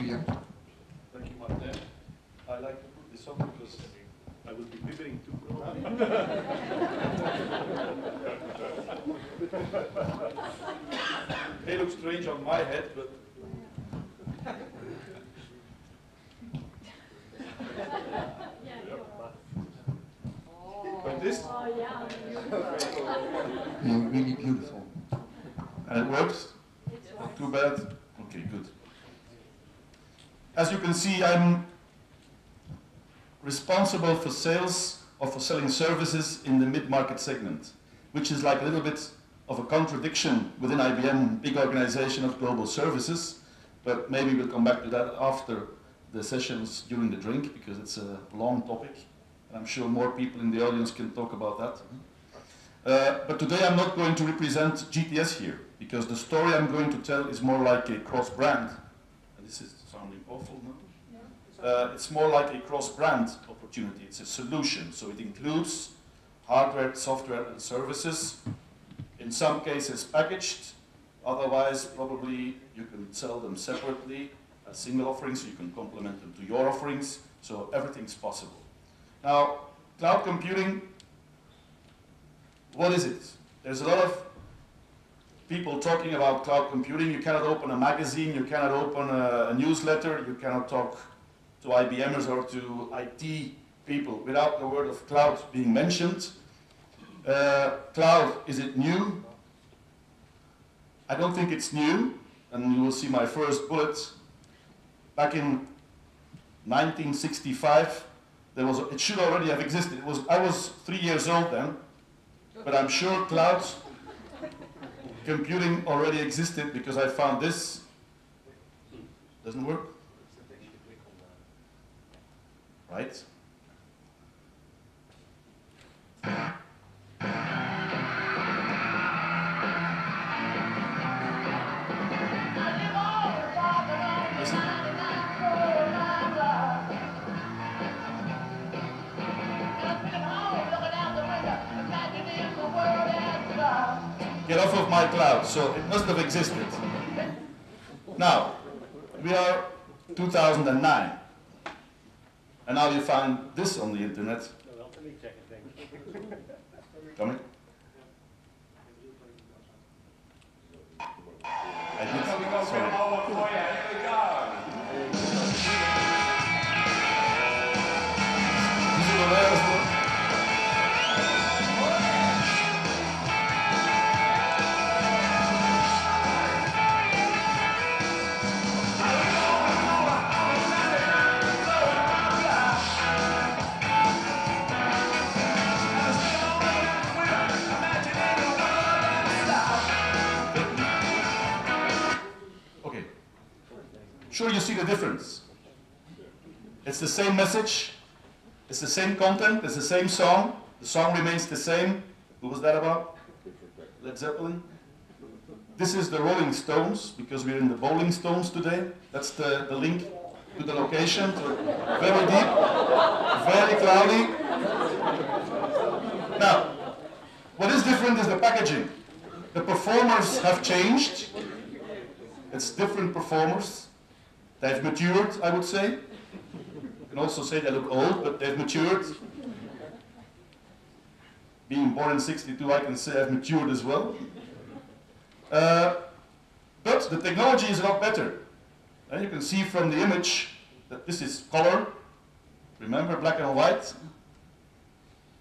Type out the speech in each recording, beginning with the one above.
Yeah. Thank you, Martin. I like to put this on because I will be pivoting too. They look strange on my head, but like this. You're really beautiful. And it works? Not too bad? Okay, good. As you can see, I'm responsible for sales or for selling services in the mid-market segment, which is like a little bit of a contradiction within IBM, big organization of global services, but maybe we'll come back to that after the sessions during the drink, because it's a long topic, and I'm sure more people in the audience can talk about that. But today I'm not going to represent GTS here, because the story I'm going to tell is more like a cross-brand. And this is sounding awful, no? It's more like a cross-brand opportunity. It's a solution, so it includes hardware, software, and services. In some cases packaged, otherwise probably you can sell them separately as single offerings, so you can complement them to your offerings, so everything's possible. Now, cloud computing, what is it? There's a lot of people talking about cloud computing. You cannot open a magazine, you cannot open a newsletter, you cannot talk to IBMers or to IT people without the word of cloud being mentioned. Cloud, is it new? I don't think it's new, and you will see my first bullet. Back in 1965, it should already have existed. I was 3 years old then, but I'm sure cloud computing already existed because I found this. Doesn't work? Right? Get off of my cloud, so it must have existed. Now, we are 2009, and now you find this on the internet. Coming? I did, sorry. Sure, you see the difference. It's the same message, it's the same content, it's the same song, the song remains the same. Who was that about? Led Zeppelin? This is the Rolling Stones, because we're in the Bowling Stones today. That's the link to the location. Very deep, very cloudy. Now, what is different is the packaging. The performers have changed. It's different performers. They've matured, I would say. You can also say they look old, but they've matured. Being born in '62, I can say I've matured as well. But the technology is a lot better. And you can see from the image that this is color. Remember, black and white?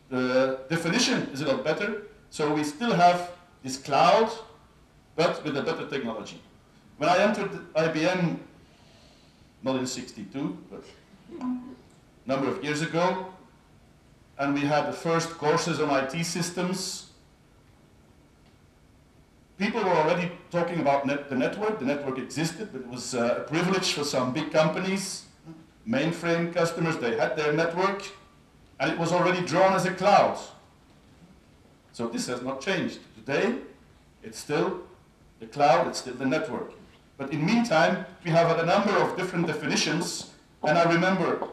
The definition is a lot better. So we still have this cloud, but with a better technology. When I entered IBM, not in '62, but a number of years ago, and we had the first courses on IT systems. People were already talking about the network. The network existed, but it was a privilege for some big companies, mainframe customers. They had their network, and it was already drawn as a cloud. So this has not changed. Today, it's still the cloud, it's still the network. But in the meantime, we have had a number of different definitions, and I remember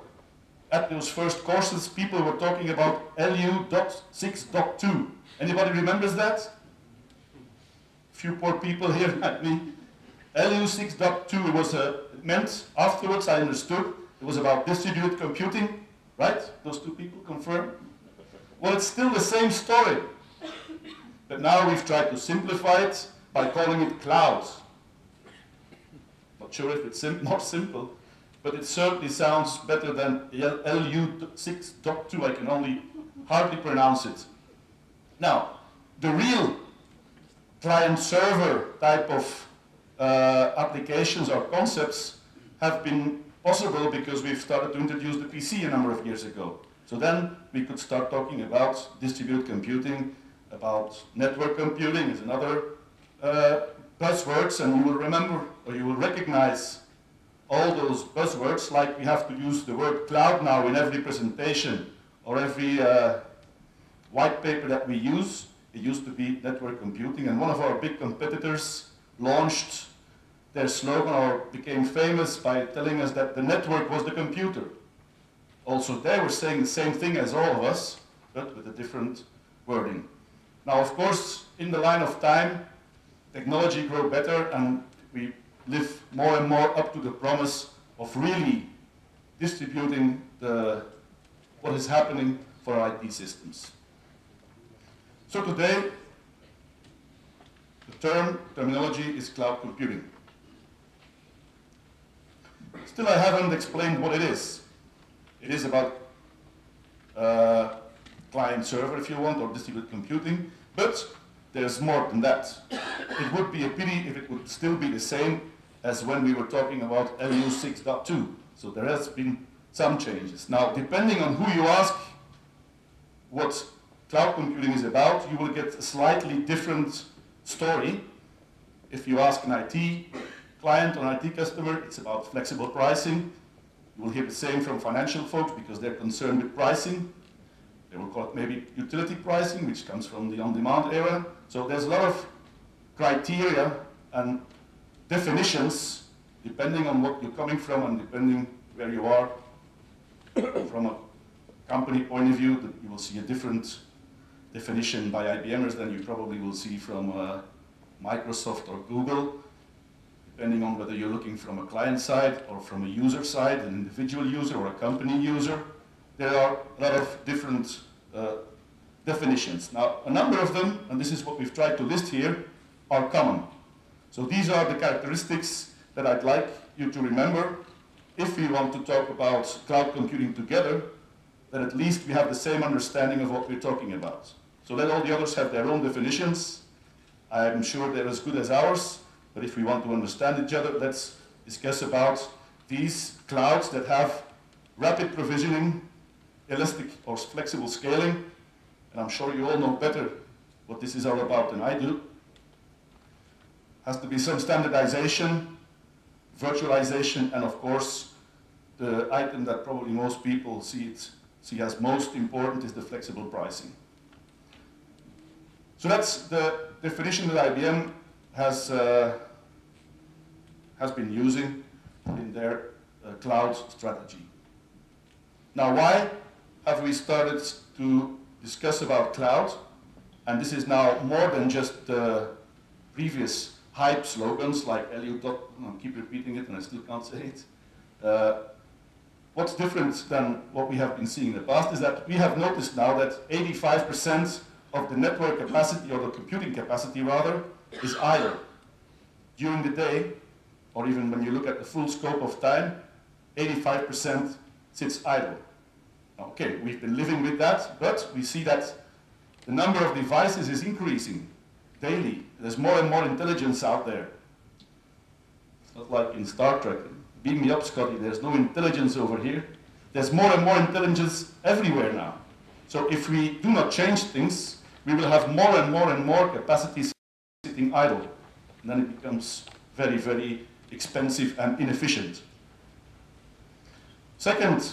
at those first courses, people were talking about LU.6.2. Anybody remembers that? A few poor people here at me. LU 6.2 was meant, afterwards I understood, it was about distributed computing, right? Those two people confirm? Well, it's still the same story. But now we've tried to simplify it by calling it cloud. Not sure if it's more simple, but it certainly sounds better than LU 6.2. I can only hardly pronounce it. Now, the real client-server type of applications or concepts have been possible because we've started to introduce the PC a number of years ago. So then we could start talking about distributed computing, about network computing is another buzzwords, and you will remember or you will recognize all those buzzwords, like we have to use the word cloud now in every presentation or every white paper that we use. It used to be network computing, and one of our big competitors launched their slogan or became famous by telling us that the network was the computer. Also, they were saying the same thing as all of us, but with a different wording. Now, of course, in the line of time, technology grew better, and we live more and more up to the promise of really distributing what is happening for our IT systems. So today, the terminology is cloud computing. Still, I haven't explained what it is. It is about client-server, if you want, or distributed computing, but there's more than that. It would be a pity if it would still be the same as when we were talking about LU 6.2. So there has been some changes. Now, depending on who you ask what cloud computing is about, you will get a slightly different story. If you ask an IT client or an IT customer, it's about flexible pricing. You will hear the same from financial folks because they're concerned with pricing. They will call it maybe utility pricing, which comes from the on-demand era. So there's a lot of criteria and definitions depending on what you're coming from and depending where you are. From a company point of view, you will see a different definition by IBMers than you probably will see from Microsoft or Google, depending on whether you're looking from a client side or from a user side, an individual user or a company user. There are a lot of different definitions. Now, a number of them, and this is what we've tried to list here, are common. So these are the characteristics that I'd like you to remember. If we want to talk about cloud computing together, then at least we have the same understanding of what we're talking about. So let all the others have their own definitions. I'm sure they're as good as ours, but if we want to understand each other, let's discuss about these clouds that have rapid provisioning, elastic or flexible scaling, and I'm sure you all know better what this is all about than I do. Has to be some standardization, virtualization, and of course, the item that probably most people see as most important is the flexible pricing. So that's the definition that IBM has been using in their cloud strategy. Now, why have we started to discuss about cloud? And this is now more than just the previous hype slogans like LU. I keep repeating it and I still can't say it. What's different than what we have been seeing in the past is that we have noticed now that 85% of the network capacity, or the computing capacity rather, is idle. During the day, or even when you look at the full scope of time, 85% sits idle. Okay, we've been living with that, but we see that the number of devices is increasing daily. There's more and more intelligence out there. It's not like in Star Trek. Beam me up, Scotty. There's no intelligence over here. There's more and more intelligence everywhere now. So if we do not change things, we will have more and more and more capacity sitting idle. And then it becomes very, very expensive and inefficient. Second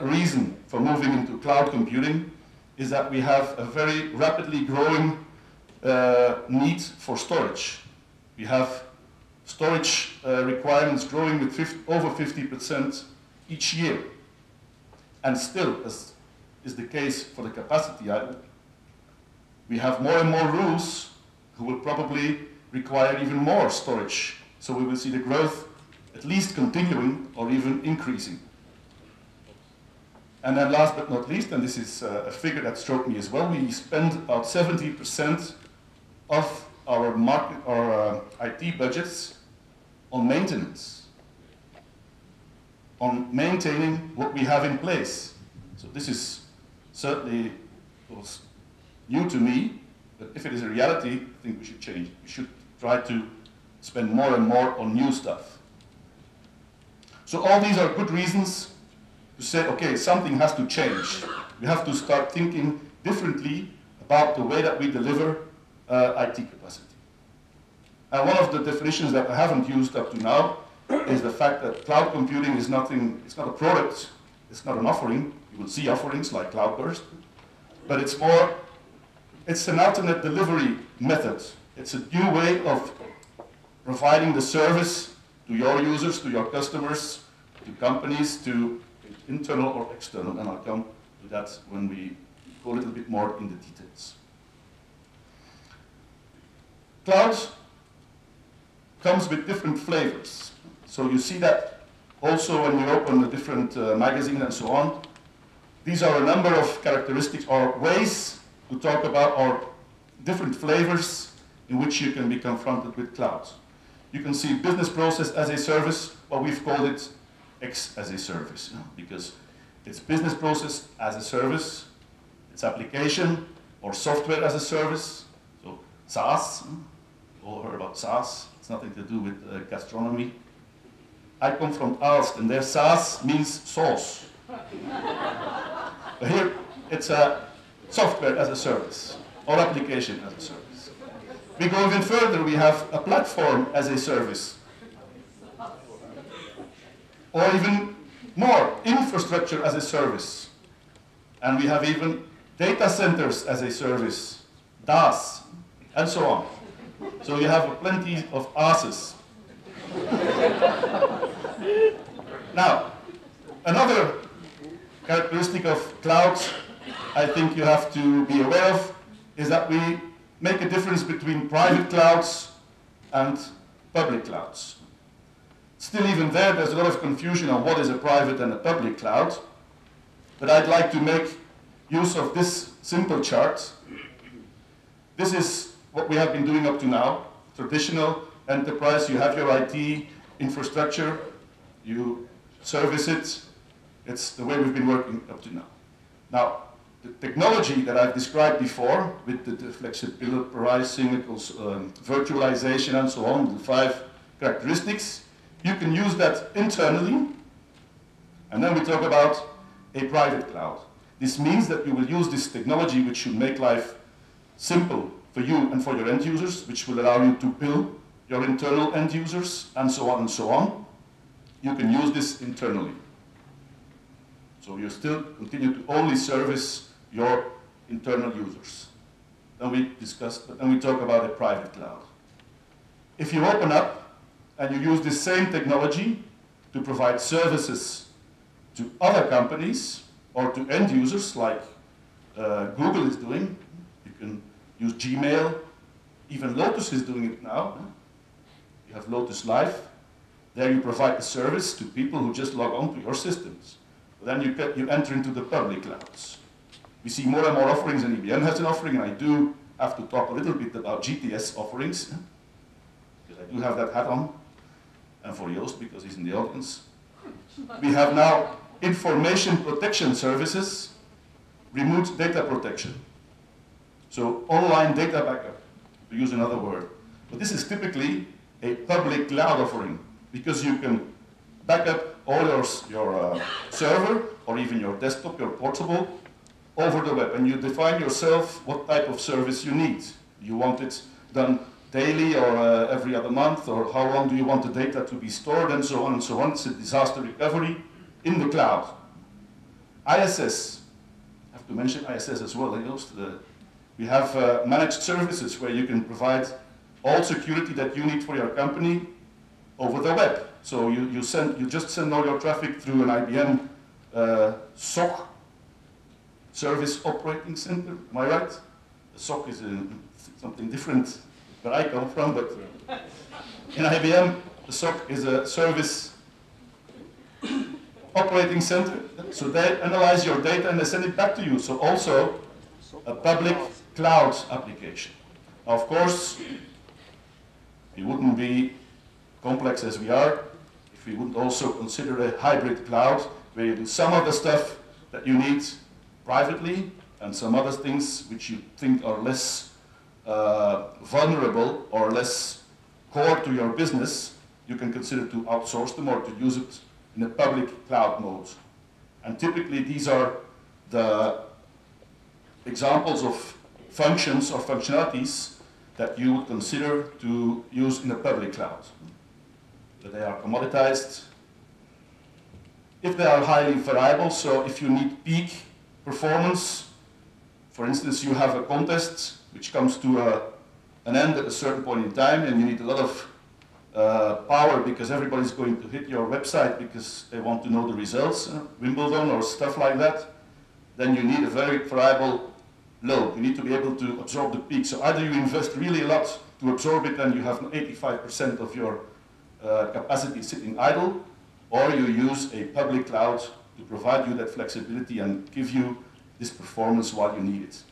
reason for moving into cloud computing is that we have a very rapidly growing need for storage. We have storage requirements growing with over 50% each year. And still, as is the case for the capacity item, we have more and more rules who will probably require even more storage So we will see the growth at least continuing or even increasing. And then last but not least, and this is a figure that struck me as well, we spend about 70% of our IT budgets on maintenance, on maintaining what we have in place. So this is certainly was new to me, but if it is a reality, I think we should change it. We should try to spend more and more on new stuff. So all these are good reasons to say, okay, something has to change. We have to start thinking differently about the way that we deliver IT capacity. And one of the definitions that I haven't used up to now is the fact that cloud computing is nothing, it's not a product, it's not an offering. You will see offerings like Cloudburst, but it's more, it's an alternate delivery method. It's a new way of providing the service to your users, to your customers, to companies, to internal or external, and I'll come to that when we go a little bit more in the details. Cloud comes with different flavors. So you see that also when you open a different magazine and so on. These are a number of characteristics or ways to talk about or different flavors in which you can be confronted with cloud. You can see business process as a service, or we've called it X as a service, because it's business process as a service, it's application or software as a service, so SaaS, you all heard about SaaS, it's nothing to do with gastronomy. I come from Aalst, and their SaaS means sauce. But here, it's a software as a service, or application as a service. We go even further, we have a platform as a service. Or even more, infrastructure as a service. And we have even data centers as a service, DaaS, and so on. So you have plenty of asses. Now, another characteristic of cloud I think you have to be aware of is that we make a difference between private clouds and public clouds. Still, even there's a lot of confusion on what is a private and a public cloud, but I'd like to make use of this simple chart. This is what we have been doing up to now. Traditional enterprise, you have your IT infrastructure, you service it. It's the way we've been working up to now. Now, the technology that I've described before, with the flexible pricing, virtualization, and so on, the 5 characteristics, you can use that internally, and then we talk about a private cloud. This means that you will use this technology which should make life simple for you and for your end users, which will allow you to bill your internal end users, and so on and so on. You can use this internally. So you still continue to only service your internal users. Then we discussed, but then we talk about a private cloud. If you open up and you use the same technology to provide services to other companies or to end users, like Google is doing, you can use Gmail, even Lotus is doing it now. You have Lotus Live. There you provide the service to people who just log on to your systems. Then you enter into the public clouds. We see more and more offerings, and IBM has an offering, and I do have to talk a little bit about GTS offerings, because I do have that hat on, and for Joost, because he's in the audience. We have now information protection services, remote data protection. So online data backup, to use another word. But this is typically a public cloud offering, because you can back up all your server, or even your desktop, your portable, over the web. And you define yourself what type of service you need. You want it done daily or every other month, or how long do you want the data to be stored, and so on and so on. It's a disaster recovery in the cloud. ISS, I have to mention ISS as well. We have managed services where you can provide all security that you need for your company over the web. So you just send all your traffic through an IBM SOC, Service Operating Center. Am I right? The SOC is something different where I come from, but in IBM, the SOC is a service operating center. So they analyze your data and they send it back to you. So also a public cloud application. Now, of course, it wouldn't be complex as we are if we wouldn't also consider a hybrid cloud where you do some of the stuff that you need privately and some other things which you think are less vulnerable or less core to your business, you can consider to outsource them or to use it in a public cloud mode. And typically these are the examples of functions or functionalities that you would consider to use in a public cloud. That they are commoditized. If they are highly variable, so if you need peak performance, for instance, you have a contest which comes to an end at a certain point in time and you need a lot of power because everybody's going to hit your website because they want to know the results, Wimbledon or stuff like that, then you need a very variable load. You need to be able to absorb the peak. So either you invest really a lot to absorb it and you have 85% of your capacity sitting idle, or you use a public cloud to provide you that flexibility and give you this performance while you need it.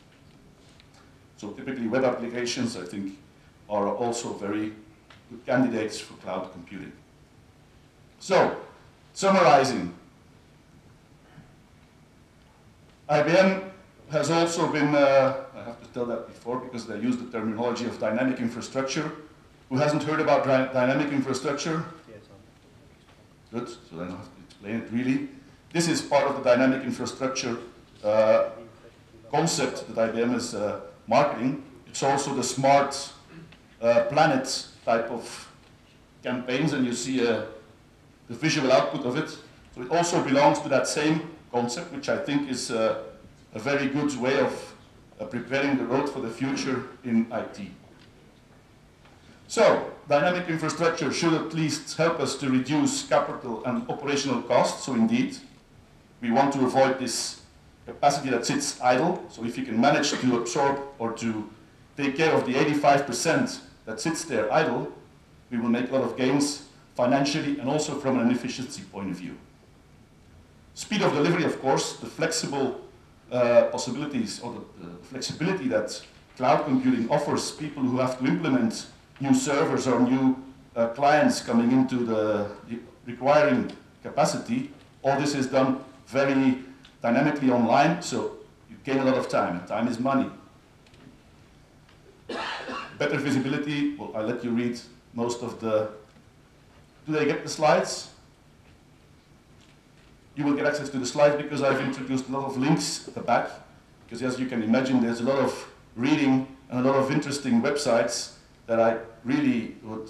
So typically web applications, I think, are also very good candidates for cloud computing. So, summarizing, IBM has also been, I have to tell that before because they use the terminology of dynamic infrastructure. Who hasn't heard about dynamic infrastructure? Good, so I don't have to explain it really. This is part of the dynamic infrastructure concept that IBM is marketing. It's also the smart planet type of campaigns, and you see the visual output of it. So it also belongs to that same concept, which I think is a very good way of preparing the road for the future in IT. So, dynamic infrastructure should at least help us to reduce capital and operational costs. So indeed, we want to avoid this capacity that sits idle. So if you can manage to absorb or to take care of the 85% that sits there idle, we will make a lot of gains financially and also from an efficiency point of view. Speed of delivery, of course, the flexible possibilities or the flexibility that cloud computing offers people who have to implement new servers or new clients coming into the requiring capacity. All this is done very dynamically online, so you gain a lot of time, and time is money. Better visibility, well, I'll let you read most of the... Do they get the slides? You will get access to the slides because I've introduced a lot of links at the back, because as you can imagine, there's a lot of reading and a lot of interesting websites that I really would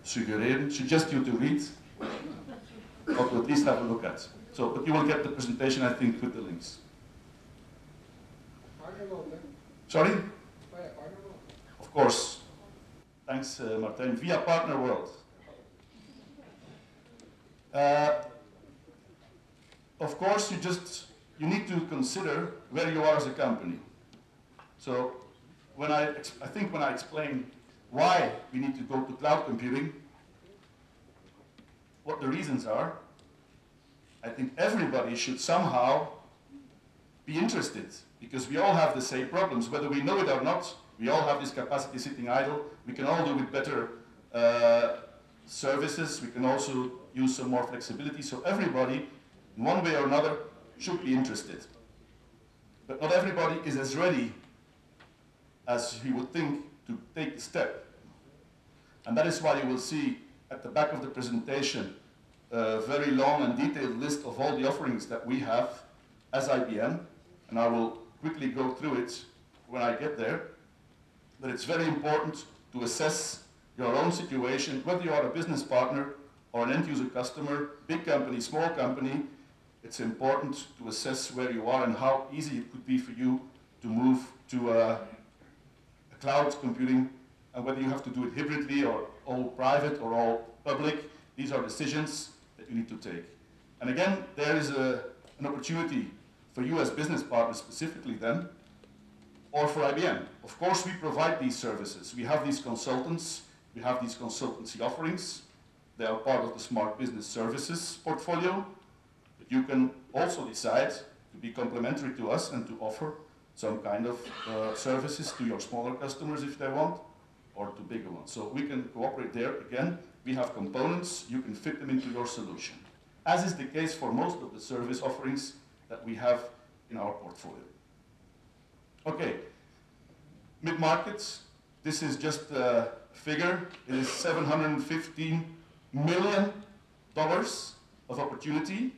suggest you to read, or to at least have a look at. So, but you will get the presentation, I think, with the links. Sorry? Of course. Thanks, Martijn. Via Partner World. Of course, you need to consider where you are as a company. So, I think when I explain why we need to go to cloud computing, what the reasons are, I think everybody should somehow be interested, because we all have the same problems, whether we know it or not. We all have this capacity sitting idle. We can all do with better services. We can also use some more flexibility. So everybody, in one way or another, should be interested. But not everybody is as ready as you would think to take the step. And that is why you will see at the back of the presentation a very long and detailed list of all the offerings that we have as IBM, and I will quickly go through it when I get there. But it's very important to assess your own situation, whether you are a business partner or an end-user customer, big company, small company. It's important to assess where you are and how easy it could be for you to move to a cloud computing, and whether you have to do it hybridly or all private or all public. These are decisions that you need to take. And again, there is an opportunity for you as business partners specifically then, or for IBM. Of course, we provide these services. We have these consultants we have these consultancy offerings. They are part of the Smart Business Services portfolio. But you can also decide to be complementary to us and to offer some kind of services to your smaller customers if they want, or to bigger ones. So we can cooperate there. Again, we have components, you can fit them into your solution, as is the case for most of the service offerings that we have in our portfolio. Okay, mid-market, this is just a figure. It is $715 million of opportunity.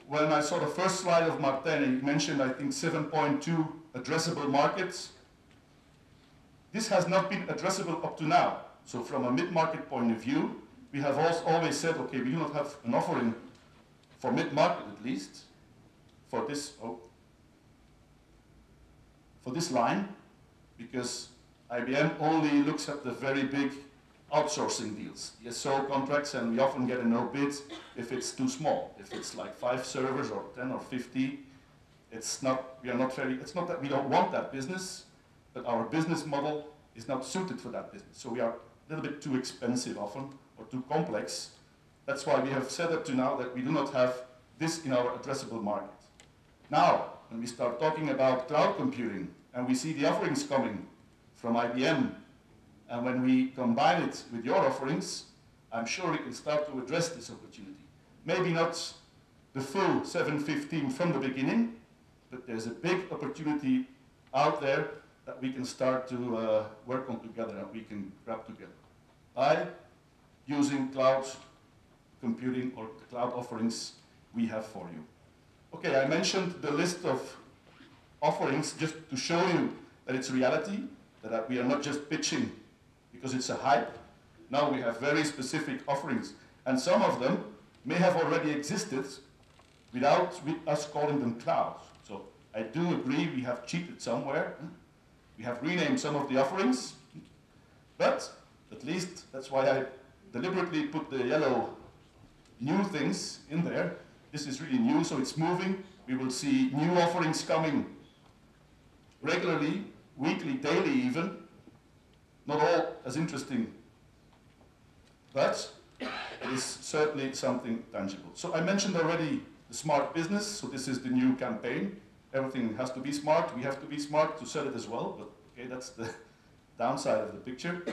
When I saw the first slide of Martin, he mentioned, I think, 7.2 addressable markets. This has not been addressable up to now. So from a mid-market point of view, we have always said, okay, we do not have an offering for mid-market at least, for this line, because IBM only looks at the very big outsourcing deals, the SO contracts, and we often get a no bid if it's too small. If it's like 5 servers or 10 or 50, it's not that we don't want that business, but our business model is not suited for that business. So we are a little bit too expensive often, or too complex. That's why we have said up to now that we do not have this in our addressable market. Now, when we start talking about cloud computing, and we see the offerings coming from IBM, and when we combine it with your offerings, I'm sure we can start to address this opportunity. Maybe not the full 715 from the beginning, but there's a big opportunity out there that we can start to work on together, and we can grab together by using cloud computing or the cloud offerings we have for you. Okay, I mentioned the list of offerings just to show you that it's reality, that we are not just pitching because it's a hype. Now we have very specific offerings, and some of them may have already existed without us calling them cloud. So I do agree we have cheated somewhere. We have renamed some of the offerings, but at least that's why I deliberately put the yellow new things in there. This is really new, so it's moving. We will see new offerings coming regularly, weekly, daily even. Not all as interesting, but it is certainly something tangible. So I mentioned already the smart business, so this is the new campaign. Everything has to be smart. We have to be smart to sell it as well, but okay, that's the downside of the picture.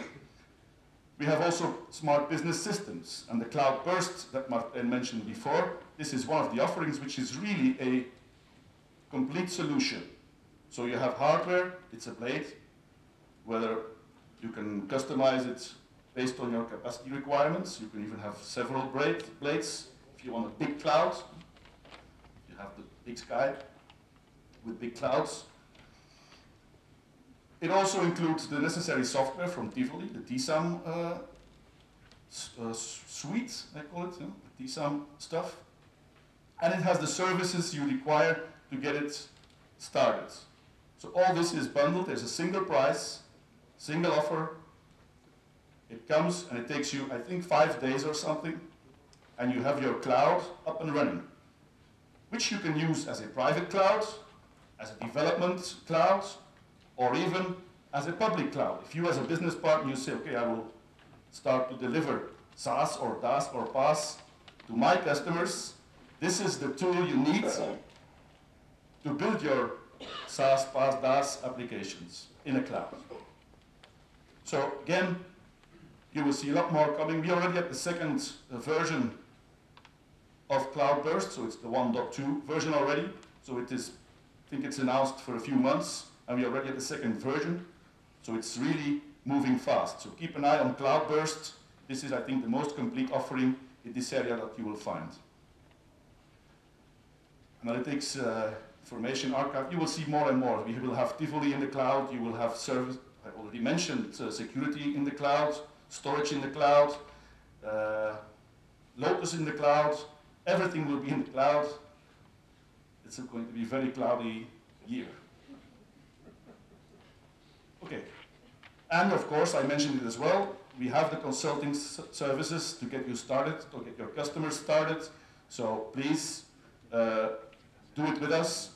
We have also smart business systems and the cloud burst that Martin mentioned before. This is one of the offerings which is really a complete solution. So you have hardware, it's a blade, whether you can customize it based on your capacity requirements. You can even have several blades. If you want a big cloud, you have the big sky with big clouds. It also includes the necessary software from Tivoli, the TSAM suite, I call it, the TSAM stuff. And it has the services you require to get it started. So all this is bundled. There's a single price, single offer. It comes and it takes you, I think, 5 days or something, and you have your cloud up and running, which you can use as a private cloud, as a development cloud, or even as a public cloud. If you as a business partner, you say, okay, I will start to deliver SaaS or DaaS or PaaS to my customers, this is the tool you need to build your SaaS, PaaS, DaaS applications in a cloud. So again, you will see a lot more coming. We already have the second version of Cloud Burst, so it's the 1.2 version already. So it is, I think it's announced for a few months, and we already have the second version. So it's really moving fast. So keep an eye on Cloud Burst. This is, I think, the most complete offering in this area that you will find. Analytics, information archive, you will see more and more. We will have Tivoli in the cloud, you will have service, I already mentioned security in the cloud, storage in the cloud, Lotus in the cloud, everything will be in the cloud. It's going to be a very cloudy year. Okay, and of course, I mentioned it as well, we have the consulting services to get you started, to get your customers started, so please do it with us.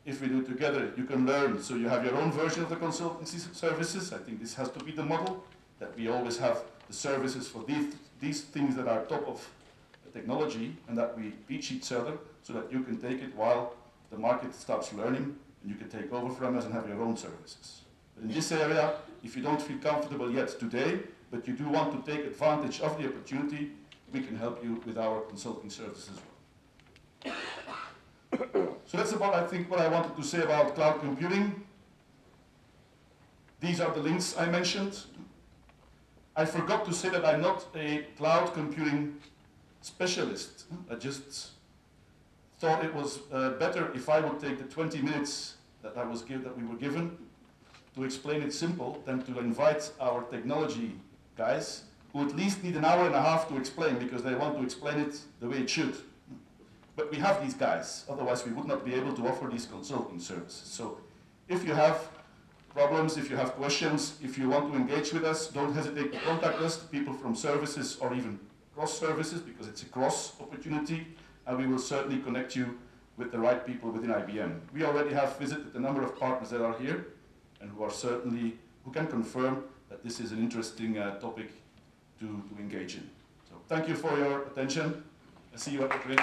if we do it together, you can learn. So you have your own version of the consultancy services. I think this has to be the model, that we always have the services for these things that are top of the technology, and that we teach each other so that you can take it while the market starts learning, and you can take over from us and have your own services. But in this area, if you don't feel comfortable yet today, but you do want to take advantage of the opportunity, we can help you with our consulting services as well. So that's about, I think, what I wanted to say about cloud computing. These are the links I mentioned. I forgot to say that I'm not a cloud computing specialist. I just thought it was better if I would take the 20 minutes that we were given to explain it simple than to invite our technology guys, who at least need an hour and a half to explain, because they want to explain it the way it should. But we have these guys, otherwise we would not be able to offer these consulting services. So if you have problems, if you have questions, if you want to engage with us, don't hesitate to contact us, people from services or even cross services, because it's a cross opportunity, and we will certainly connect you with the right people within IBM. We already have visited a number of partners that are here, and who can confirm that this is an interesting topic to engage in. So thank you for your attention. I see you at the drink.